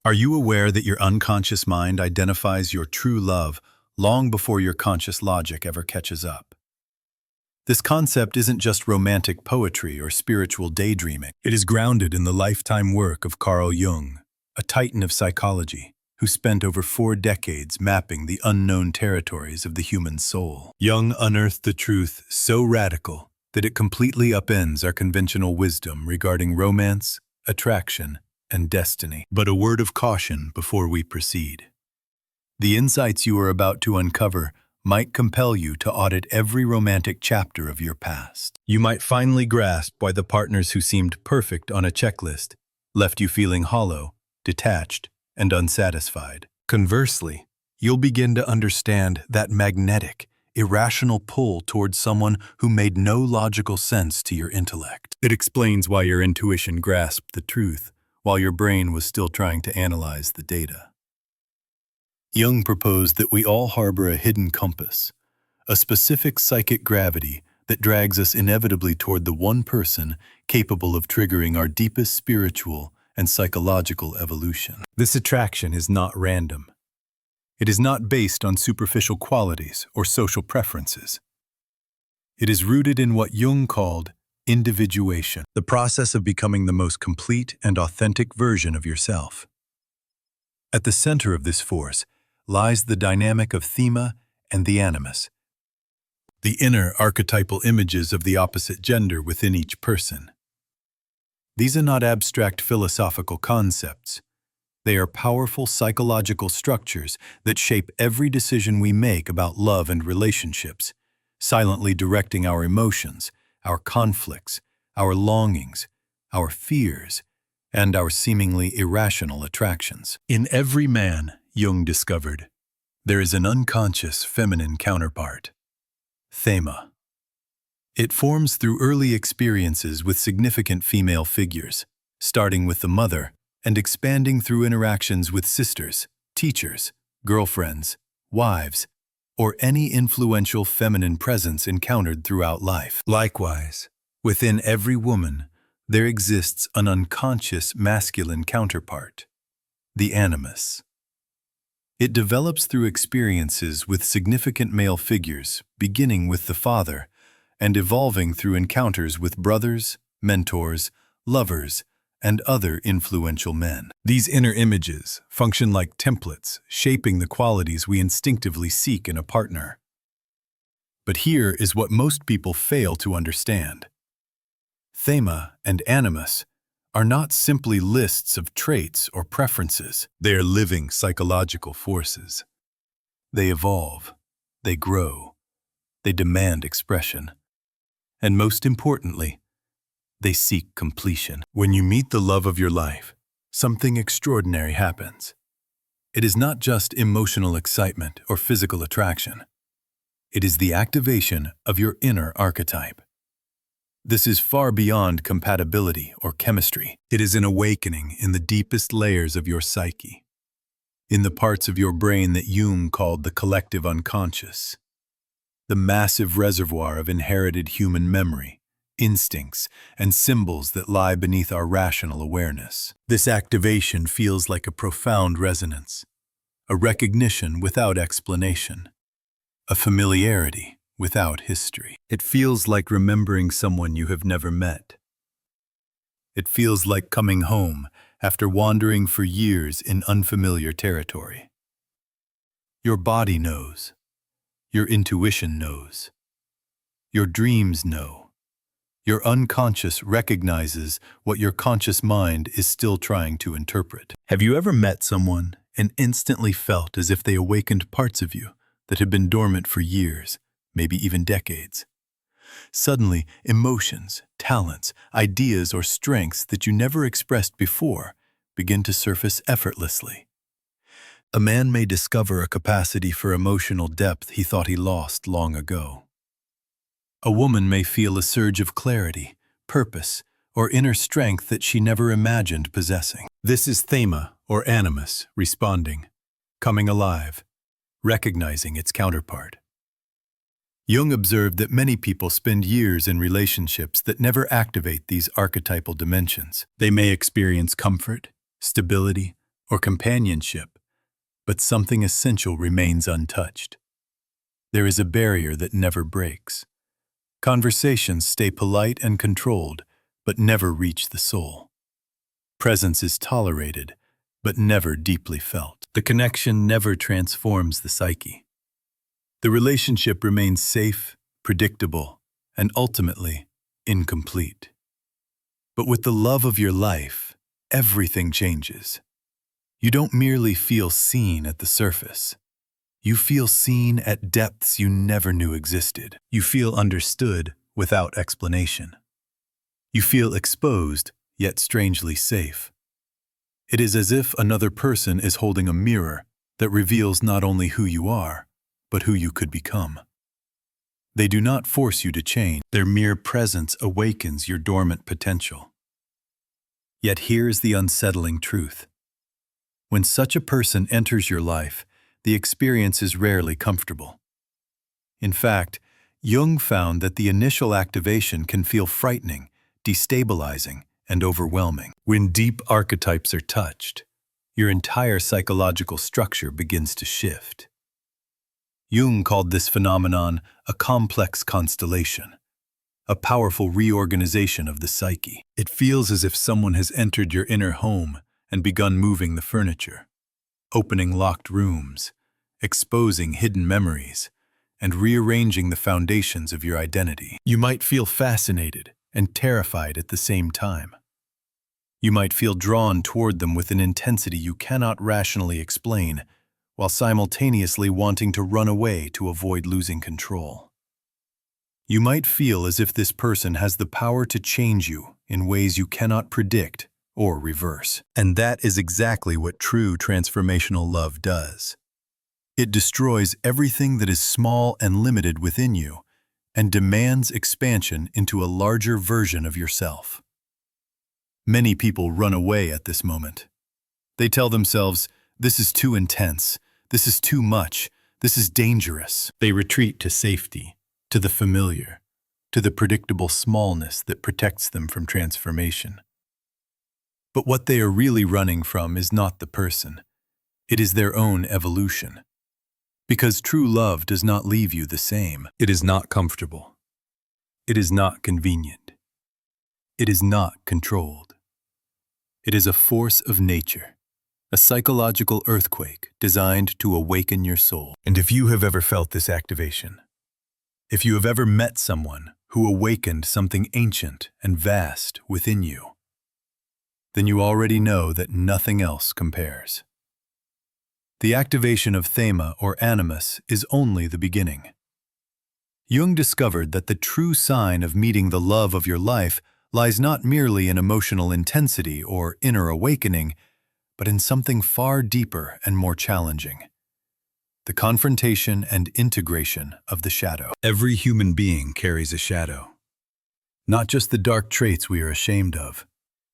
Are you aware that your unconscious mind identifies your true love long before your conscious logic ever catches up? This concept isn't just romantic poetry or spiritual daydreaming. It is grounded in the lifetime work of Carl Jung, a titan of psychology, who spent over 4 decades mapping the unknown territories of the human soul. Jung unearthed the truth so radical that it completely upends our conventional wisdom regarding romance, attraction, and destiny. But a word of caution before we proceed. The insights you are about to uncover might compel you to audit every romantic chapter of your past. You might finally grasp why the partners who seemed perfect on a checklist left you feeling hollow, detached, and unsatisfied. Conversely, you'll begin to understand that magnetic, irrational pull towards someone who made no logical sense to your intellect. It explains why your intuition grasped the truth, while your brain was still trying to analyze the data. Jung proposed that we all harbor a hidden compass, a specific psychic gravity that drags us inevitably toward the one person capable of triggering our deepest spiritual and psychological evolution. This attraction is not random. It is not based on superficial qualities or social preferences. It is rooted in what Jung called individuation, the process of becoming the most complete and authentic version of yourself. At the center of this force lies the dynamic of thema and the animus, the inner archetypal images of the opposite gender within each person. These are not abstract philosophical concepts. They are powerful psychological structures that shape every decision we make about love and relationships, silently directing our emotions, our conflicts, our longings, our fears, and our seemingly irrational attractions. In every man, Jung discovered, there is an unconscious feminine counterpart, thema. It forms through early experiences with significant female figures, starting with the mother and expanding through interactions with sisters, teachers, girlfriends, wives, or any influential feminine presence encountered throughout life. Likewise, within every woman, there exists an unconscious masculine counterpart, the animus. It develops through experiences with significant male figures, beginning with the father, and evolving through encounters with brothers, mentors, lovers, and other influential men. These inner images function like templates, shaping the qualities we instinctively seek in a partner. But here is what most people fail to understand. Thema and animus are not simply lists of traits or preferences. They are living psychological forces. They evolve, they grow, they demand expression, and most importantly, they seek completion. When you meet the love of your life, something extraordinary happens. It is not just emotional excitement or physical attraction. It is the activation of your inner archetype. This is far beyond compatibility or chemistry. It is an awakening in the deepest layers of your psyche, in the parts of your brain that Jung called the collective unconscious, the massive reservoir of inherited human memory, instincts, and symbols that lie beneath our rational awareness. This activation feels like a profound resonance, a recognition without explanation, a familiarity without history. It feels like remembering someone you have never met. It feels like coming home after wandering for years in unfamiliar territory. Your body knows. Your intuition knows. Your dreams know. Your unconscious recognizes what your conscious mind is still trying to interpret. Have you ever met someone and instantly felt as if they awakened parts of you that had been dormant for years, maybe even decades? Suddenly, emotions, talents, ideas, or strengths that you never expressed before begin to surface effortlessly. A man may discover a capacity for emotional depth he thought he lost long ago. A woman may feel a surge of clarity, purpose, or inner strength that she never imagined possessing. This is thema, or animus, responding, coming alive, recognizing its counterpart. Jung observed that many people spend years in relationships that never activate these archetypal dimensions. They may experience comfort, stability, or companionship, but something essential remains untouched. There is a barrier that never breaks. Conversations stay polite and controlled, but never reach the soul. Presence is tolerated, but never deeply felt. The connection never transforms the psyche. The relationship remains safe, predictable, and ultimately incomplete. But with the love of your life, everything changes. You don't merely feel seen at the surface. You feel seen at depths you never knew existed. You feel understood without explanation. You feel exposed, yet strangely safe. It is as if another person is holding a mirror that reveals not only who you are, but who you could become. They do not force you to change. Their mere presence awakens your dormant potential. Yet here's the unsettling truth. When such a person enters your life, the experience is rarely comfortable. In fact, Jung found that the initial activation can feel frightening, destabilizing, and overwhelming. When deep archetypes are touched, your entire psychological structure begins to shift. Jung called this phenomenon a complex constellation, a powerful reorganization of the psyche. It feels as if someone has entered your inner home and begun moving the furniture, opening locked rooms, exposing hidden memories, and rearranging the foundations of your identity. You might feel fascinated and terrified at the same time. You might feel drawn toward them with an intensity you cannot rationally explain, while simultaneously wanting to run away to avoid losing control. You might feel as if this person has the power to change you in ways you cannot predict or reverse. And that is exactly what true transformational love does. It destroys everything that is small and limited within you and demands expansion into a larger version of yourself. Many people run away at this moment. They tell themselves, "This is too intense. This is too much. This is dangerous." They retreat to safety, to the familiar, to the predictable smallness that protects them from transformation. But what they are really running from is not the person. It is their own evolution. Because true love does not leave you the same. It is not comfortable. It is not convenient. It is not controlled. It is a force of nature, a psychological earthquake designed to awaken your soul. And if you have ever felt this activation, if you have ever met someone who awakened something ancient and vast within you, then you already know that nothing else compares. The activation of thema or animus is only the beginning. Jung discovered that the true sign of meeting the love of your life lies not merely in emotional intensity or inner awakening, but in something far deeper and more challenging: the confrontation and integration of the shadow. Every human being carries a shadow. Not just the dark traits we are ashamed of,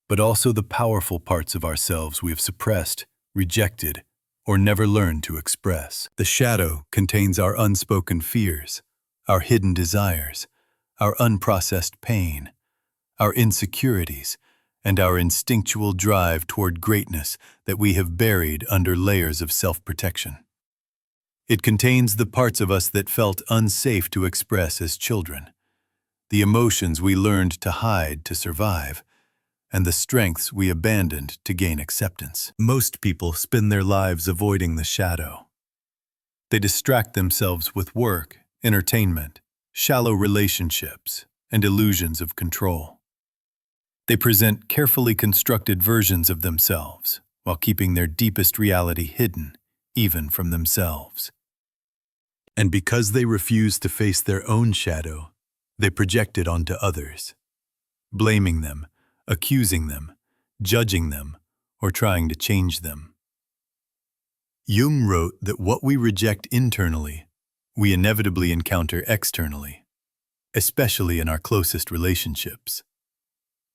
but also the powerful parts of ourselves we have suppressed, rejected, or never learned to express. The shadow contains our unspoken fears, our hidden desires, our unprocessed pain, our insecurities, and our instinctual drive toward greatness that we have buried under layers of self-protection. It contains the parts of us that felt unsafe to express as children, the emotions we learned to hide to survive, and the strengths we abandoned to gain acceptance. Most people spend their lives avoiding the shadow. They distract themselves with work, entertainment, shallow relationships, and illusions of control. They present carefully constructed versions of themselves while keeping their deepest reality hidden, even from themselves. And because they refuse to face their own shadow, they project it onto others, blaming them, accusing them, judging them, or trying to change them. Jung wrote that what we reject internally, we inevitably encounter externally, especially in our closest relationships.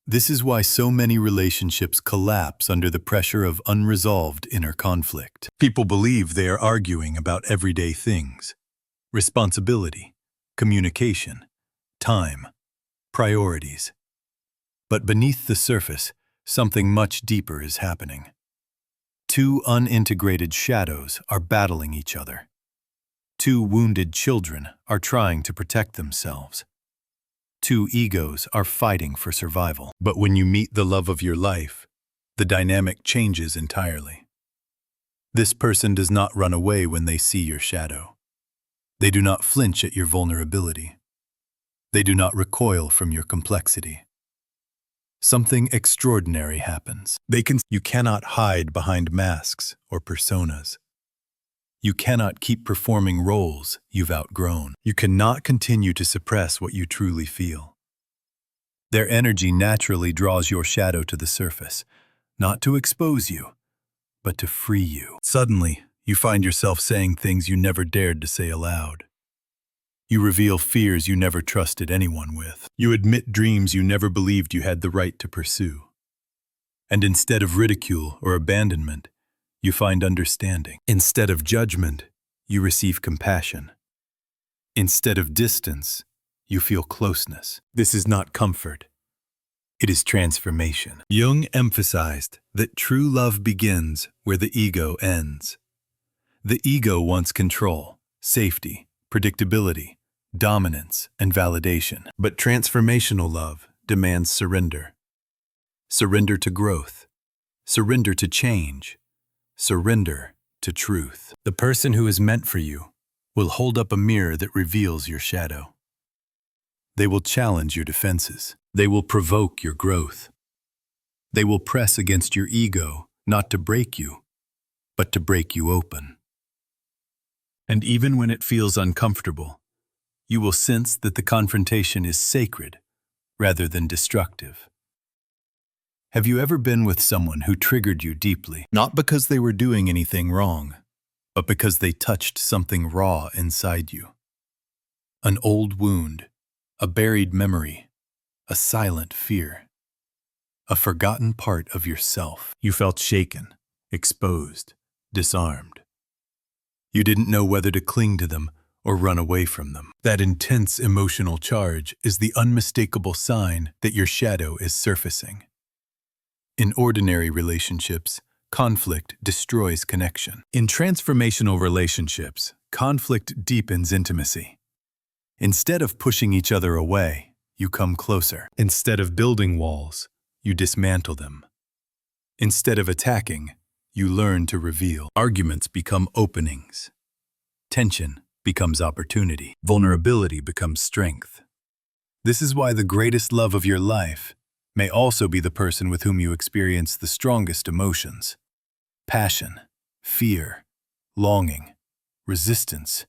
This is why so many relationships collapse under the pressure of unresolved inner conflict. People believe they are arguing about everyday things: responsibility, communication, time, priorities. But beneath the surface, something much deeper is happening. Two unintegrated shadows are battling each other. Two wounded children are trying to protect themselves. Two egos are fighting for survival. But when you meet the love of your life, the dynamic changes entirely. This person does not run away when they see your shadow. They do not flinch at your vulnerability. They do not recoil from your complexity. Something extraordinary happens. You cannot hide behind masks or personas. You cannot keep performing roles you've outgrown. You cannot continue to suppress what you truly feel. Their energy naturally draws your shadow to the surface, not to expose you, but to free you. Suddenly, you find yourself saying things you never dared to say aloud. You reveal fears you never trusted anyone with. You admit dreams you never believed you had the right to pursue. And instead of ridicule or abandonment, you find understanding. Instead of judgment, you receive compassion. Instead of distance, you feel closeness. This is not comfort. It is transformation. Jung emphasized that true love begins where the ego ends. The ego wants control, safety, predictability, dominance, and validation. But transformational love demands surrender. Surrender to growth. Surrender to change. Surrender to truth. The person who is meant for you will hold up a mirror that reveals your shadow. They will challenge your defenses. They will provoke your growth. They will press against your ego, not to break you, but to break you open. And even when it feels uncomfortable, you will sense that the confrontation is sacred rather than destructive. Have you ever been with someone who triggered you deeply, not because they were doing anything wrong, but because they touched something raw inside you? An old wound, a buried memory, a silent fear, a forgotten part of yourself. You felt shaken, exposed, disarmed. You didn't know whether to cling to them or run away from them. That intense emotional charge is the unmistakable sign that your shadow is surfacing. In ordinary relationships, conflict destroys connection. In transformational relationships, conflict deepens intimacy. Instead of pushing each other away, you come closer. Instead of building walls, you dismantle them. Instead of attacking, you learn to reveal. Arguments become openings. Tension becomes opportunity. Vulnerability becomes strength. This is why the greatest love of your life may also be the person with whom you experience the strongest emotions. Passion, fear, longing, resistance,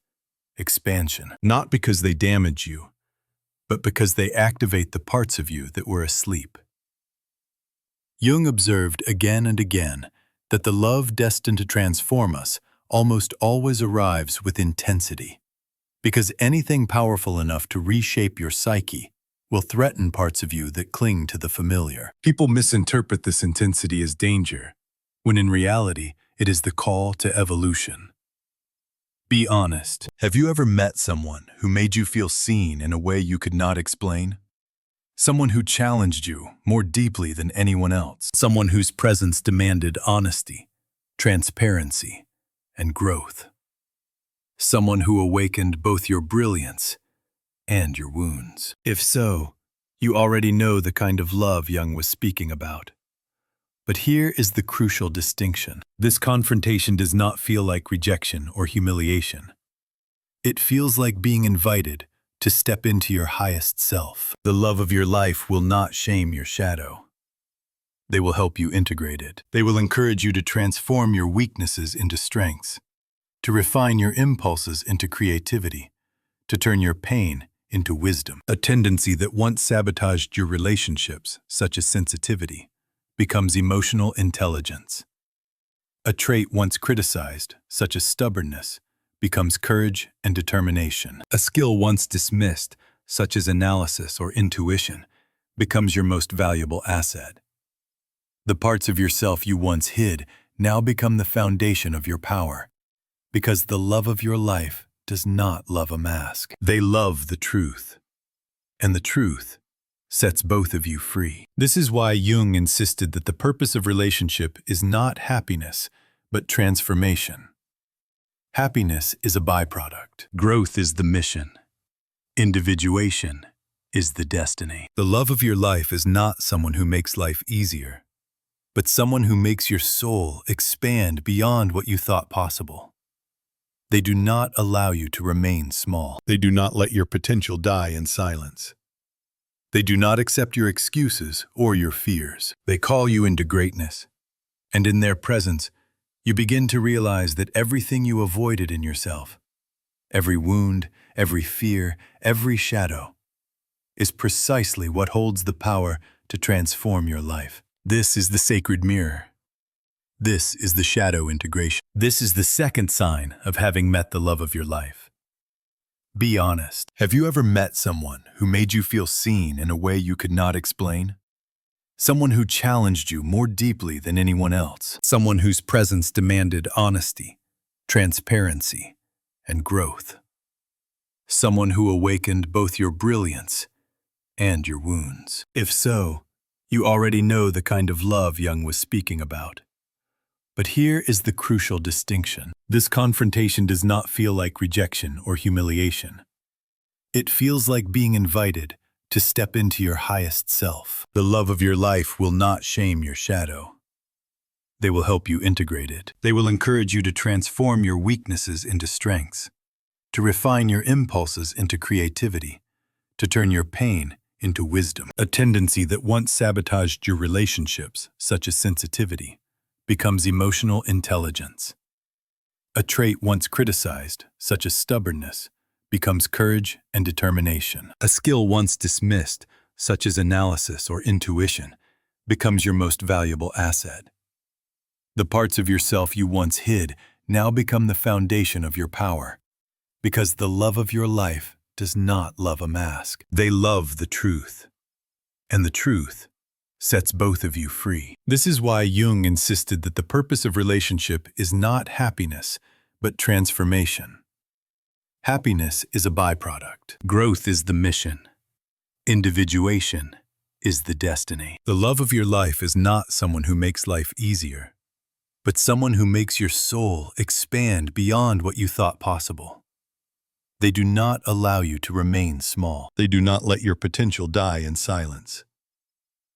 expansion. Not because they damage you, but because they activate the parts of you that were asleep. Jung observed again and again that the love destined to transform us almost always arrives with intensity, because anything powerful enough to reshape your psyche will threaten parts of you that cling to the familiar. People misinterpret this intensity as danger, when in reality it is the call to evolution. Be honest. Have you ever met someone who made you feel seen in a way you could not explain? Someone who challenged you more deeply than anyone else. Someone whose presence demanded honesty, transparency, and growth. Someone who awakened both your brilliance and your wounds. If so, you already know the kind of love Jung was speaking about. But here is the crucial distinction. This confrontation does not feel like rejection or humiliation. It feels like being invited to step into your highest self. The love of your life will not shame your shadow. They will help you integrate it. They will encourage you to transform your weaknesses into strengths, to refine your impulses into creativity, to turn your pain into wisdom. A tendency that once sabotaged your relationships, such as sensitivity, becomes emotional intelligence. A trait once criticized, such as stubbornness, becomes courage and determination. A skill once dismissed, such as analysis or intuition, becomes your most valuable asset. The parts of yourself you once hid now become the foundation of your power, because the love of your life does not love a mask. They love the truth, and the truth sets both of you free. This is why Jung insisted that the purpose of relationship is not happiness, but transformation. Happiness is a byproduct. Growth is the mission. Individuation is the destiny. The love of your life is not someone who makes life easier, but someone who makes your soul expand beyond what you thought possible. They do not allow you to remain small. They do not let your potential die in silence. They do not accept your excuses or your fears. They call you into greatness. And in their presence, you begin to realize that everything you avoided in yourself, every wound, every fear, every shadow, is precisely what holds the power to transform your life. This is the sacred mirror. This is the shadow integration. This is the second sign of having met the love of your life. Be honest. Have you ever met someone who made you feel seen in a way you could not explain? Someone who challenged you more deeply than anyone else. Someone whose presence demanded honesty, transparency, and growth. Someone who awakened both your brilliance and your wounds. If so, you already know the kind of love Jung was speaking about. But here is the crucial distinction. This confrontation does not feel like rejection or humiliation. It feels like being invited to step into your highest self. The love of your life will not shame your shadow. They will help you integrate it. They will encourage you to transform your weaknesses into strengths, to refine your impulses into creativity, to turn your pain into wisdom. A tendency that once sabotaged your relationships, such as sensitivity, becomes emotional intelligence. A trait once criticized, such as stubbornness, becomes courage and determination. A skill once dismissed, such as analysis or intuition, becomes your most valuable asset. The parts of yourself you once hid now become the foundation of your power, because the love of your life does not love a mask. They love the truth, and the truth sets both of you free. This is why Jung insisted that the purpose of relationship is not happiness, but transformation. Happiness is a byproduct. Growth is the mission. Individuation is the destiny. The love of your life is not someone who makes life easier, but someone who makes your soul expand beyond what you thought possible. They do not allow you to remain small. They do not let your potential die in silence.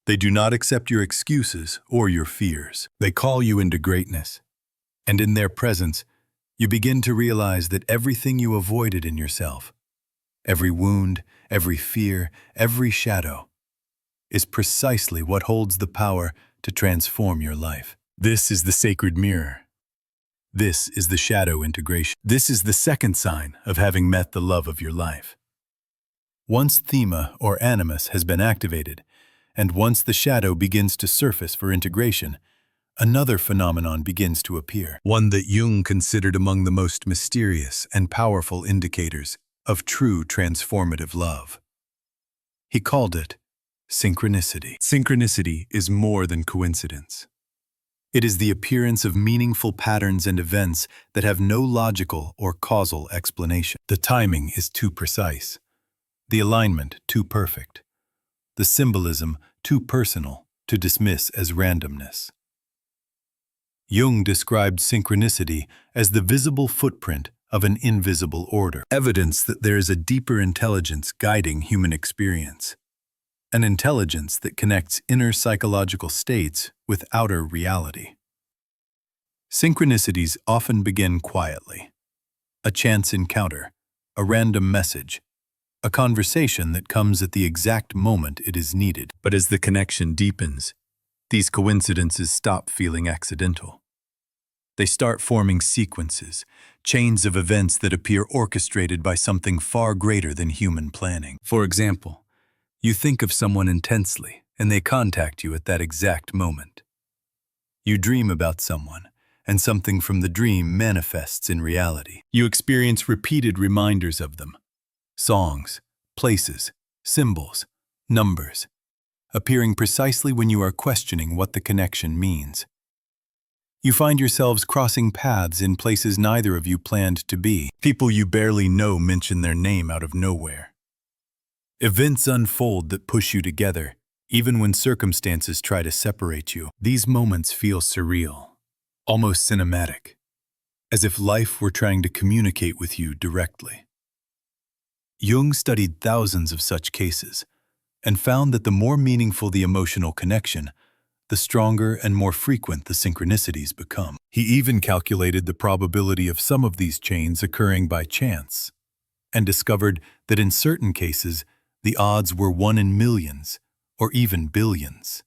They do not accept your excuses or your fears. They call you into greatness. And in their presence, you begin to realize that everything you avoided in yourself, every wound, every fear, every shadow, is precisely what holds the power to transform your life. This is the sacred mirror. This is the shadow integration. This is the second sign of having met the love of your life. Once thema or animus has been activated, and once the shadow begins to surface for integration, another phenomenon begins to appear, one that Jung considered among the most mysterious and powerful indicators of true transformative love. He called it synchronicity. Synchronicity is more than coincidence. It is the appearance of meaningful patterns and events that have no logical or causal explanation. The timing is too precise, the alignment too perfect, the symbolism too personal to dismiss as randomness. Jung described synchronicity as the visible footprint of an invisible order, evidence that there is a deeper intelligence guiding human experience, an intelligence that connects inner psychological states with outer reality. Synchronicities often begin quietly. A chance encounter, a random message, a conversation that comes at the exact moment it is needed. But as the connection deepens, these coincidences stop feeling accidental. They start forming sequences, chains of events that appear orchestrated by something far greater than human planning. For example, you think of someone intensely, and they contact you at that exact moment. You dream about someone, and something from the dream manifests in reality. You experience repeated reminders of them. Songs, places, symbols, numbers, appearing precisely when you are questioning what the connection means. You find yourselves crossing paths in places neither of you planned to be. People you barely know mention their name out of nowhere. Events unfold that push you together, even when circumstances try to separate you. These moments feel surreal, almost cinematic, as if life were trying to communicate with you directly. Jung studied thousands of such cases and found that the more meaningful the emotional connection, the stronger and more frequent the synchronicities become. He even calculated the probability of some of these chains occurring by chance, and discovered that in certain cases, the odds were 1 in millions, or even billions.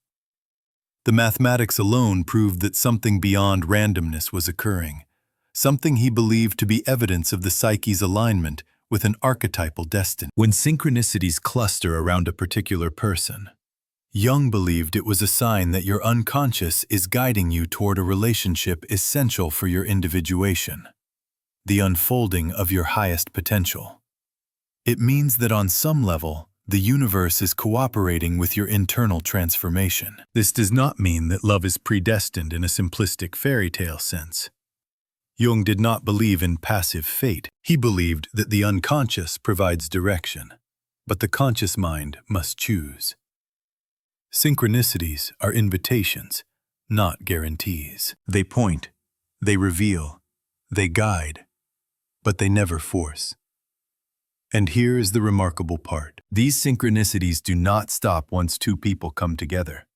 The mathematics alone proved that something beyond randomness was occurring, something he believed to be evidence of the psyche's alignment with an archetypal destiny. When synchronicities cluster around a particular person, Jung believed it was a sign that your unconscious is guiding you toward a relationship essential for your individuation, the unfolding of your highest potential. It means that on some level, the universe is cooperating with your internal transformation. This does not mean that love is predestined in a simplistic fairy tale sense. Jung did not believe in passive fate. He believed that the unconscious provides direction, but the conscious mind must choose. Synchronicities are invitations, not guarantees. They point, they reveal, they guide, but they never force. And here is the remarkable part. These synchronicities do not stop once two people come together.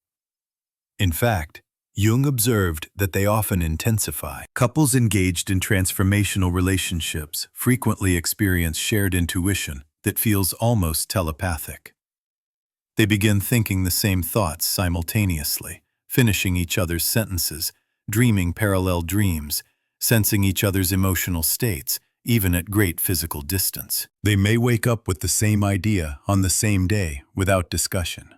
In fact, Jung observed that they often intensify. Couples engaged in transformational relationships frequently experience shared intuition that feels almost telepathic. They begin thinking the same thoughts simultaneously, finishing each other's sentences, dreaming parallel dreams, sensing each other's emotional states, even at great physical distance. They may wake up with the same idea on the same day without discussion.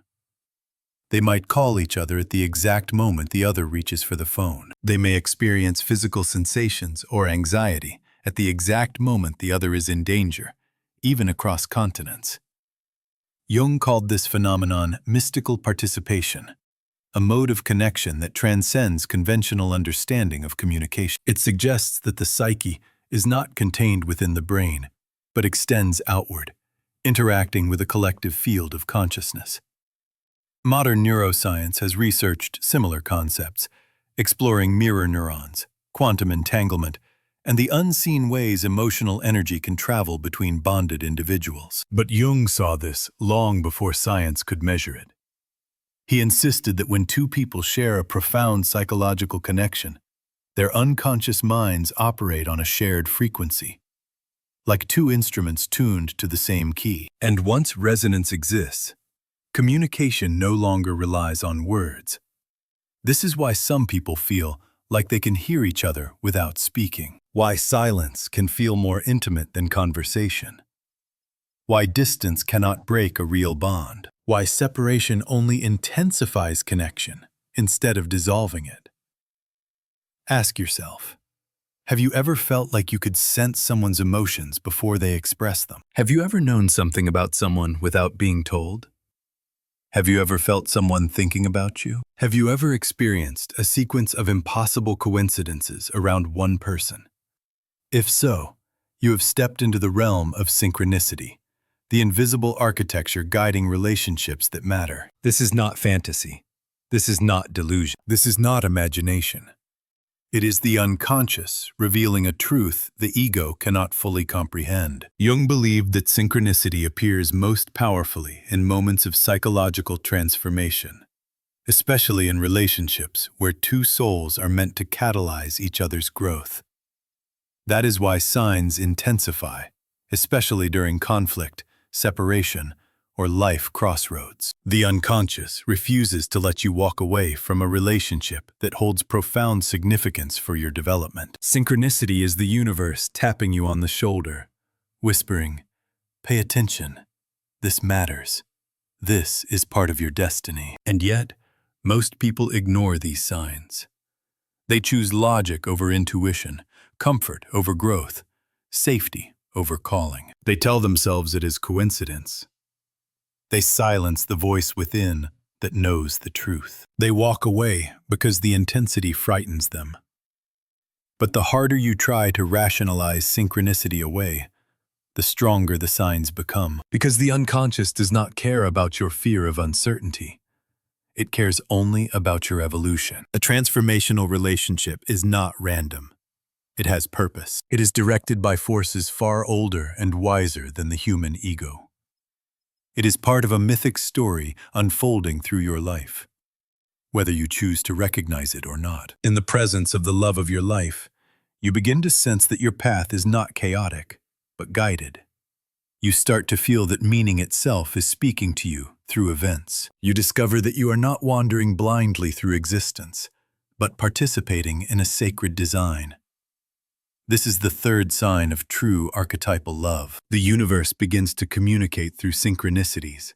They might call each other at the exact moment the other reaches for the phone. They may experience physical sensations or anxiety at the exact moment the other is in danger, even across continents. Jung called this phenomenon mystical participation, a mode of connection that transcends conventional understanding of communication. It suggests that the psyche is not contained within the brain, but extends outward, interacting with a collective field of consciousness. Modern neuroscience has researched similar concepts, exploring mirror neurons, quantum entanglement, and the unseen ways emotional energy can travel between bonded individuals. But Jung saw this long before science could measure it. He insisted that when two people share a profound psychological connection, their unconscious minds operate on a shared frequency, like two instruments tuned to the same key. And once resonance exists, communication no longer relies on words. This is why some people feel like they can hear each other without speaking, why silence can feel more intimate than conversation, why distance cannot break a real bond, why separation only intensifies connection instead of dissolving it. Ask yourself, have you ever felt like you could sense someone's emotions before they express them? Have you ever known something about someone without being told? Have you ever felt someone thinking about you? Have you ever experienced a sequence of impossible coincidences around one person? If so, you have stepped into the realm of synchronicity, the invisible architecture guiding relationships that matter. This is not fantasy. This is not delusion. This is not imagination. It is the unconscious revealing a truth the ego cannot fully comprehend. Jung believed that synchronicity appears most powerfully in moments of psychological transformation, especially in relationships where two souls are meant to catalyze each other's growth. That is why signs intensify, especially during conflict, separation, or life crossroads. The unconscious refuses to let you walk away from a relationship that holds profound significance for your development. Synchronicity is the universe tapping you on the shoulder, whispering, "Pay attention. This matters. This is part of your destiny." And yet, most people ignore these signs. They choose logic over intuition, comfort over growth, safety over calling. They tell themselves it is coincidence. They silence the voice within that knows the truth. They walk away because the intensity frightens them. But the harder you try to rationalize synchronicity away, the stronger the signs become. Because the unconscious does not care about your fear of uncertainty. It cares only about your evolution. A transformational relationship is not random. It has purpose. It is directed by forces far older and wiser than the human ego. It is part of a mythic story unfolding through your life, whether you choose to recognize it or not. In the presence of the love of your life, you begin to sense that your path is not chaotic, but guided. You start to feel that meaning itself is speaking to you through events. You discover that you are not wandering blindly through existence, but participating in a sacred design. This is the third sign of true archetypal love. The universe begins to communicate through synchronicities,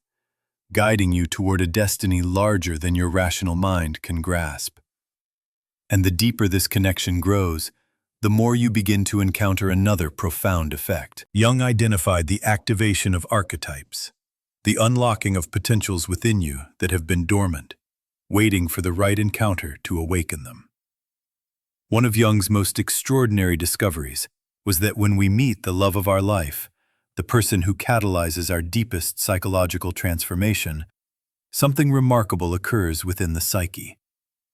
guiding you toward a destiny larger than your rational mind can grasp. And the deeper this connection grows, the more you begin to encounter another profound effect. Jung identified the activation of archetypes, the unlocking of potentials within you that have been dormant, waiting for the right encounter to awaken them. One of Jung's most extraordinary discoveries was that when we meet the love of our life, the person who catalyzes our deepest psychological transformation, something remarkable occurs within the psyche: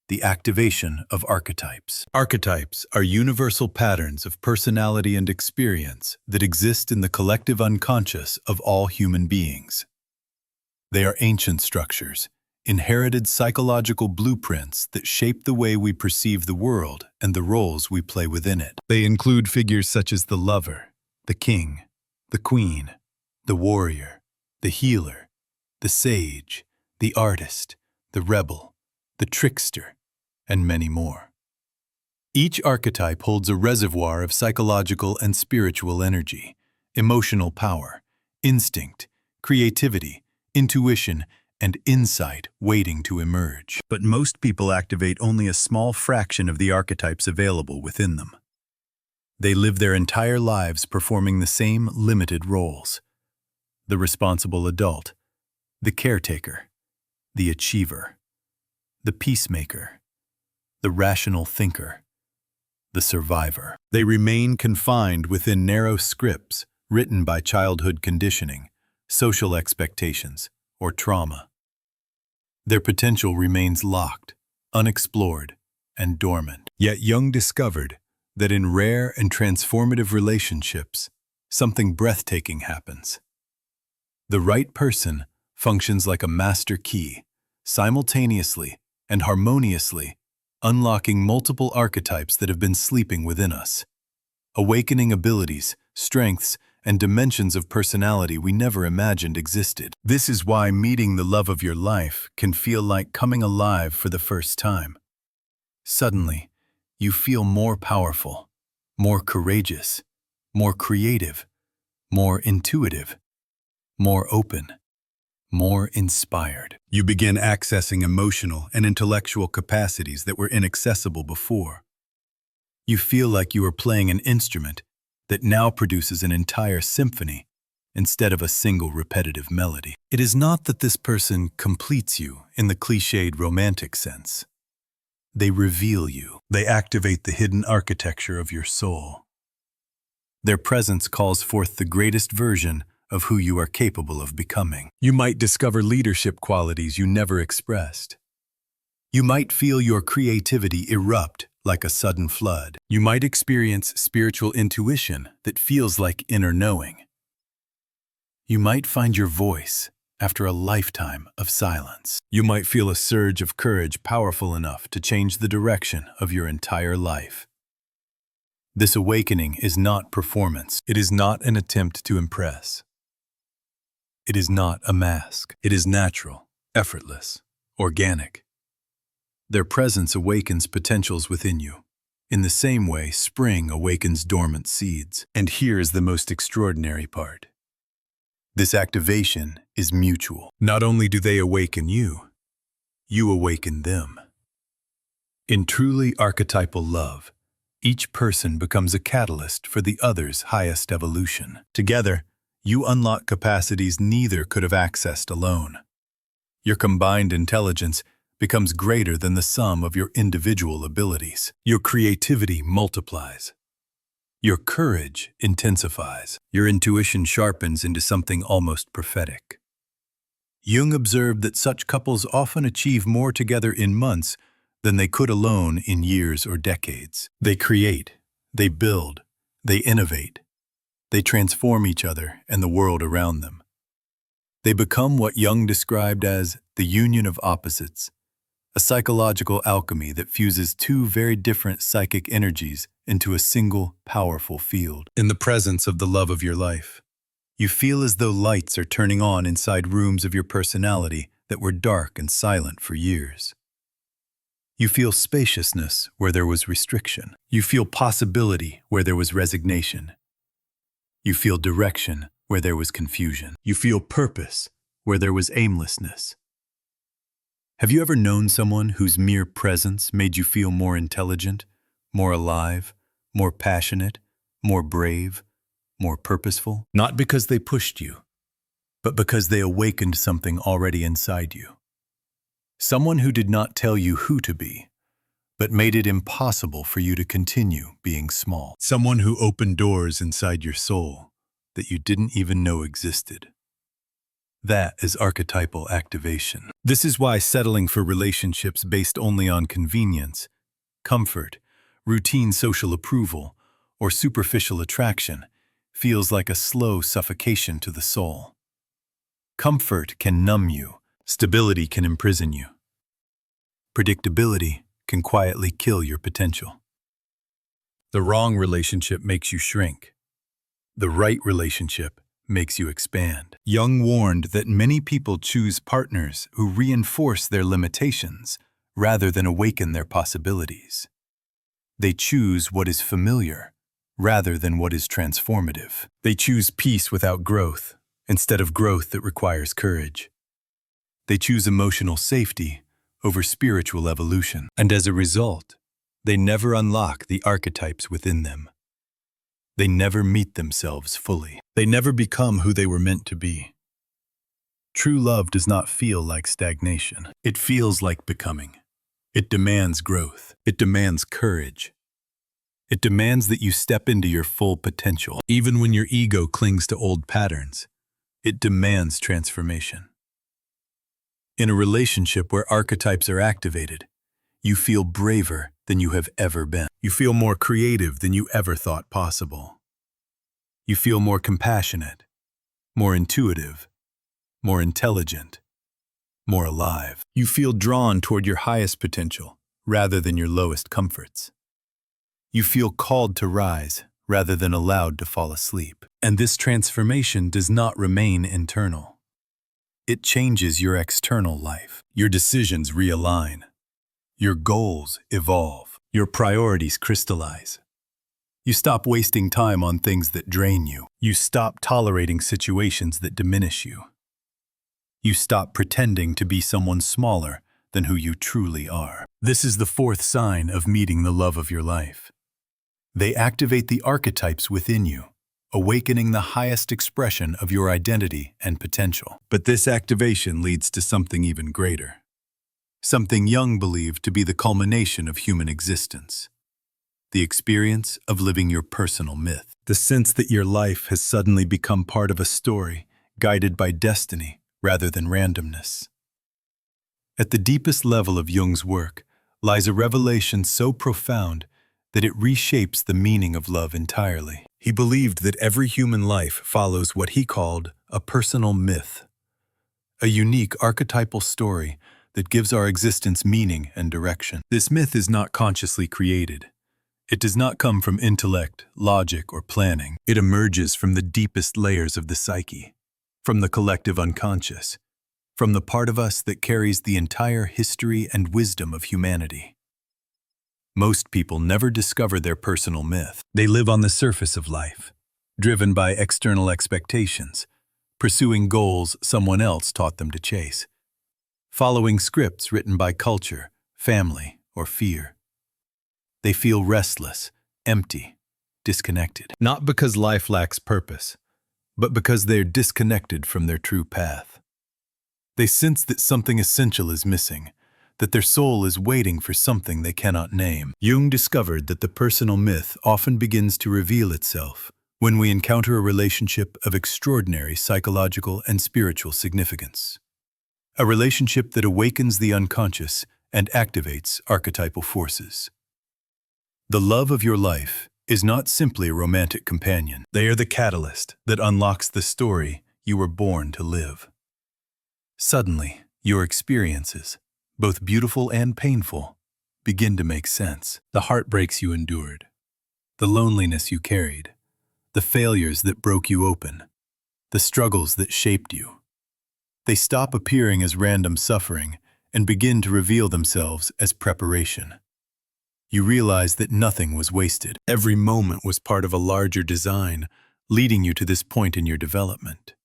the activation of archetypes. Archetypes are universal patterns of personality and experience that exist in the collective unconscious of all human beings. They are ancient structures, inherited psychological blueprints that shape the way we perceive the world and the roles we play within it. They include figures such as the lover, the king, the queen, the warrior, the healer, the sage, the artist, the rebel, the trickster, and many more. Each archetype holds a reservoir of psychological and spiritual energy, emotional power, instinct, creativity, intuition, and insight waiting to emerge. But most people activate only a small fraction of the archetypes available within them. They live their entire lives performing the same limited roles: the responsible adult, the caretaker, the achiever, the peacemaker, the rational thinker, the survivor. They remain confined within narrow scripts written by childhood conditioning, social expectations, or trauma. Their potential remains locked, unexplored, and dormant. Yet Jung discovered that in rare and transformative relationships, something breathtaking happens. The right person functions like a master key, simultaneously and harmoniously unlocking multiple archetypes that have been sleeping within us, awakening abilities, strengths, and dimensions of personality we never imagined existed. This is why meeting the love of your life can feel like coming alive for the first time. Suddenly, you feel more powerful, more courageous, more creative, more intuitive, more open, more inspired. You begin accessing emotional and intellectual capacities that were inaccessible before. You feel like you are playing an instrument that now produces an entire symphony instead of a single repetitive melody. It is not that this person completes you in the cliched romantic sense. They reveal you. They activate the hidden architecture of your soul. Their presence calls forth the greatest version of who you are capable of becoming. You might discover leadership qualities you never expressed. You might feel your creativity erupt like a sudden flood. You might experience spiritual intuition that feels like inner knowing. You might find your voice after a lifetime of silence. You might feel a surge of courage powerful enough to change the direction of your entire life. This awakening is not performance. It is not an attempt to impress. It is not a mask. It is natural, effortless, organic. Their presence awakens potentials within you, in the same way spring awakens dormant seeds. And here is the most extraordinary part. This activation is mutual. Not only do they awaken you awaken them. In truly archetypal love, each person becomes a catalyst for the other's highest evolution. Together, you unlock capacities neither could have accessed alone. Your combined intelligence becomes greater than the sum of your individual abilities. Your creativity multiplies. Your courage intensifies. Your intuition sharpens into something almost prophetic. Jung observed that such couples often achieve more together in months than they could alone in years or decades. They create, they build, they innovate, they transform each other and the world around them. They become what Jung described as the union of opposites, a psychological alchemy that fuses two very different psychic energies into a single, powerful field. In the presence of the love of your life, you feel as though lights are turning on inside rooms of your personality that were dark and silent for years. You feel spaciousness where there was restriction. You feel possibility where there was resignation. You feel direction where there was confusion. You feel purpose where there was aimlessness. Have you ever known someone whose mere presence made you feel more intelligent, more alive, more passionate, more brave, more purposeful? Not because they pushed you, but because they awakened something already inside you. Someone who did not tell you who to be, but made it impossible for you to continue being small. Someone who opened doors inside your soul that you didn't even know existed. That is archetypal activation. This is why settling for relationships based only on convenience, comfort, routine social approval, or superficial attraction feels like a slow suffocation to the soul. Comfort can numb you. Stability can imprison you. Predictability can quietly kill your potential. The wrong relationship makes you shrink. The right relationship makes you expand. Jung warned that many people choose partners who reinforce their limitations rather than awaken their possibilities. They choose what is familiar rather than what is transformative. They choose peace without growth instead of growth that requires courage. They choose emotional safety over spiritual evolution. And as a result, they never unlock the archetypes within them. They never meet themselves fully. They never become who they were meant to be. True love does not feel like stagnation. It feels like becoming. It demands growth. It demands courage. It demands that you step into your full potential. Even when your ego clings to old patterns, it demands transformation. In a relationship where archetypes are activated, you feel braver than you have ever been. You feel more creative than you ever thought possible. You feel more compassionate, more intuitive, more intelligent, more alive. You feel drawn toward your highest potential rather than your lowest comforts. You feel called to rise rather than allowed to fall asleep. And this transformation does not remain internal. It changes your external life. Your decisions realign. Your goals evolve. Your priorities crystallize. You stop wasting time on things that drain you. You stop tolerating situations that diminish you. You stop pretending to be someone smaller than who you truly are. This is the fourth sign of meeting the love of your life. They activate the archetypes within you, awakening the highest expression of your identity and potential. But this activation leads to something even greater. Something Jung believed to be the culmination of human existence. The experience of living your personal myth. The sense that your life has suddenly become part of a story guided by destiny rather than randomness. At the deepest level of Jung's work lies a revelation so profound that it reshapes the meaning of love entirely. He believed that every human life follows what he called a personal myth, a unique archetypal story that gives our existence meaning and direction. This myth is not consciously created. It does not come from intellect, logic, or planning. It emerges from the deepest layers of the psyche, from the collective unconscious, from the part of us that carries the entire history and wisdom of humanity. Most people never discover their personal myth. They live on the surface of life, driven by external expectations, pursuing goals someone else taught them to chase, following scripts written by culture, family, or fear. They feel restless, empty, disconnected. Not because life lacks purpose, but because they're disconnected from their true path. They sense that something essential is missing, that their soul is waiting for something they cannot name. Jung discovered that the personal myth often begins to reveal itself when we encounter a relationship of extraordinary psychological and spiritual significance. a relationship that awakens the unconscious and activates archetypal forces. The love of your life is not simply a romantic companion. They are the catalyst that unlocks the story you were born to live. Suddenly, your experiences, both beautiful and painful, begin to make sense. The heartbreaks you endured, the loneliness you carried, the failures that broke you open, the struggles that shaped you. They stop appearing as random suffering and begin to reveal themselves as preparation. You realize that nothing was wasted. Every moment was part of a larger design, leading you to this point in your development.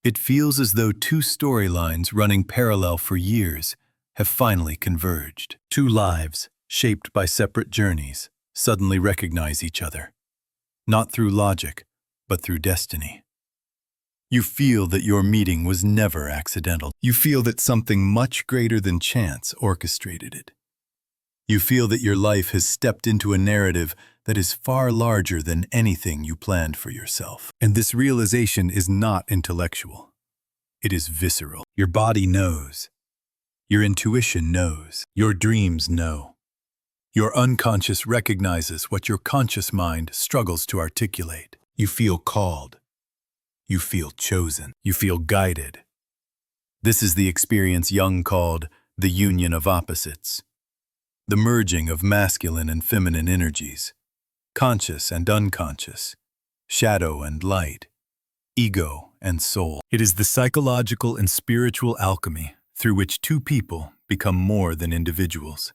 It feels as though two storylines running parallel for years have finally converged. Two lives, shaped by separate journeys, suddenly recognize each other, not through logic, but through destiny. You feel that your meeting was never accidental. You feel that something much greater than chance orchestrated it. You feel that your life has stepped into a narrative that is far larger than anything you planned for yourself. And this realization is not intellectual. It is visceral. Your body knows. Your intuition knows. Your dreams know. Your unconscious recognizes what your conscious mind struggles to articulate. You feel called. You feel chosen. You feel guided. This is the experience Jung called the union of opposites. The merging of masculine and feminine energies, conscious and unconscious, shadow and light, ego and soul. It is the psychological and spiritual alchemy through which two people become more than individuals.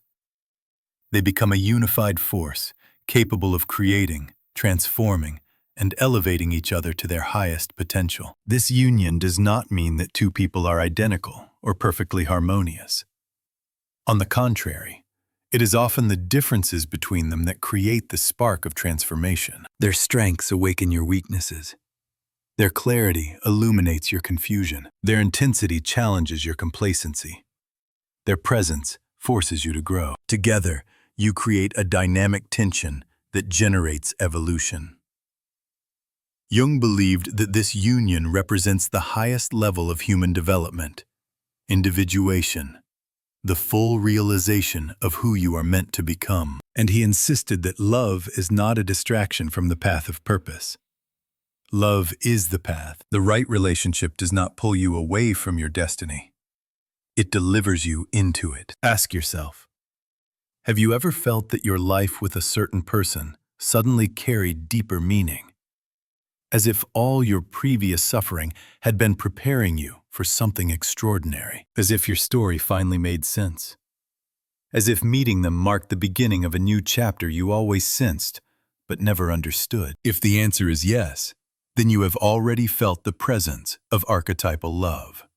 They become a unified force, capable of creating, transforming, and elevating each other to their highest potential. This union does not mean that two people are identical or perfectly harmonious. On the contrary, it is often the differences between them that create the spark of transformation. Their strengths awaken your weaknesses. Their clarity illuminates your confusion. Their intensity challenges your complacency. Their presence forces you to grow. Together, you create a dynamic tension that generates evolution. Jung believed that this union represents the highest level of human development, individuation, the full realization of who you are meant to become. And he insisted that love is not a distraction from the path of purpose. Love is the path. The right relationship does not pull you away from your destiny. It delivers you into it. Ask yourself, have you ever felt that your life with a certain person suddenly carried deeper meaning? As if all your previous suffering had been preparing you for something extraordinary. As if your story finally made sense. As if meeting them marked the beginning of a new chapter you always sensed, but never understood. If the answer is yes, then you have already felt the presence of archetypal love.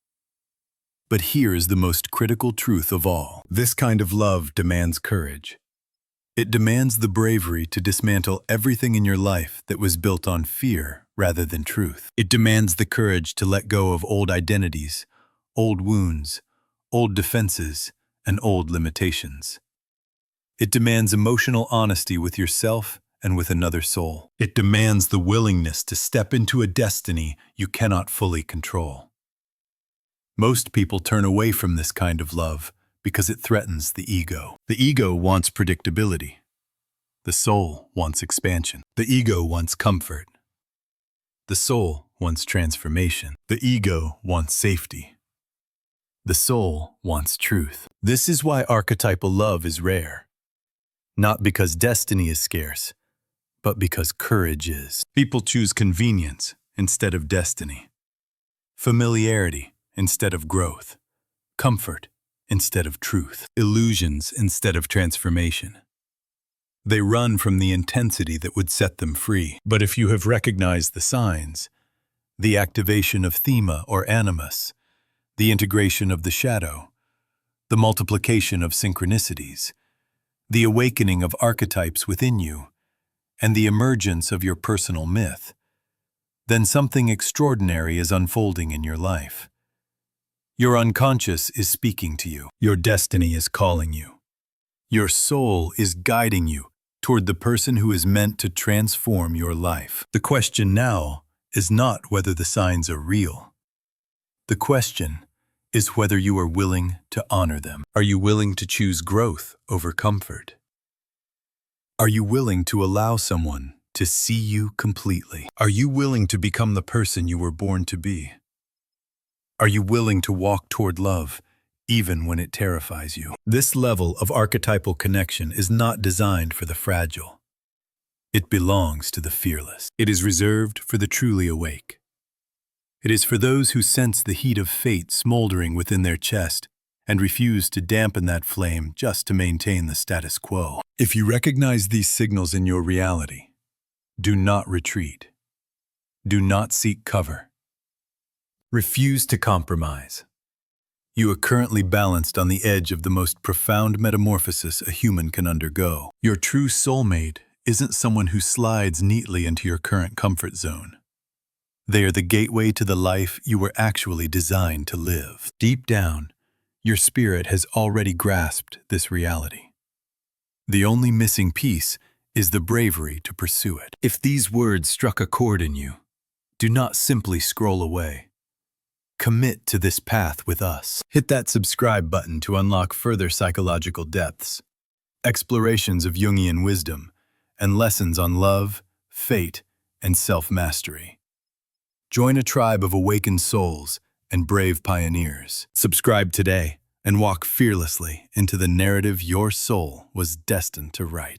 But here is the most critical truth of all. This kind of love demands courage. It demands the bravery to dismantle everything in your life that was built on fear rather than truth. It demands the courage to let go of old identities, old wounds, old defenses, and old limitations. It demands emotional honesty with yourself and with another soul. It demands the willingness to step into a destiny you cannot fully control. Most people turn away from this kind of love because it threatens the ego. The ego wants predictability. The soul wants expansion. The ego wants comfort. The soul wants transformation. The ego wants safety. The soul wants truth. This is why archetypal love is rare. Not because destiny is scarce, but because courage is. People choose convenience instead of destiny, familiarity instead of growth, comfort instead of truth, illusions instead of transformation. They run from the intensity that would set them free. But if you have recognized the signs, the activation of thema or animus, the integration of the shadow, the multiplication of synchronicities, the awakening of archetypes within you, and the emergence of your personal myth, then something extraordinary is unfolding in your life. Your unconscious is speaking to you. Your destiny is calling you. Your soul is guiding you toward the person who is meant to transform your life. The question now is not whether the signs are real. The question is whether you are willing to honor them. Are you willing to choose growth over comfort? Are you willing to allow someone to see you completely? Are you willing to become the person you were born to be? Are you willing to walk toward love, even when it terrifies you? This level of archetypal connection is not designed for the fragile. It belongs to the fearless. It is reserved for the truly awake. It is for those who sense the heat of fate smoldering within their chest and refuse to dampen that flame just to maintain the status quo. If you recognize these signals in your reality, do not retreat. Do not seek cover. Refuse to compromise. You are currently balanced on the edge of the most profound metamorphosis a human can undergo. Your true soulmate isn't someone who slides neatly into your current comfort zone. They are the gateway to the life you were actually designed to live. Deep down, your spirit has already grasped this reality. The only missing piece is the bravery to pursue it. If these words struck a chord in you, do not simply scroll away. Commit to this path with us. Hit that subscribe button to unlock further psychological depths, explorations of Jungian wisdom, and lessons on love, fate, and self-mastery. Join a tribe of awakened souls and brave pioneers. Subscribe today and walk fearlessly into the narrative your soul was destined to write.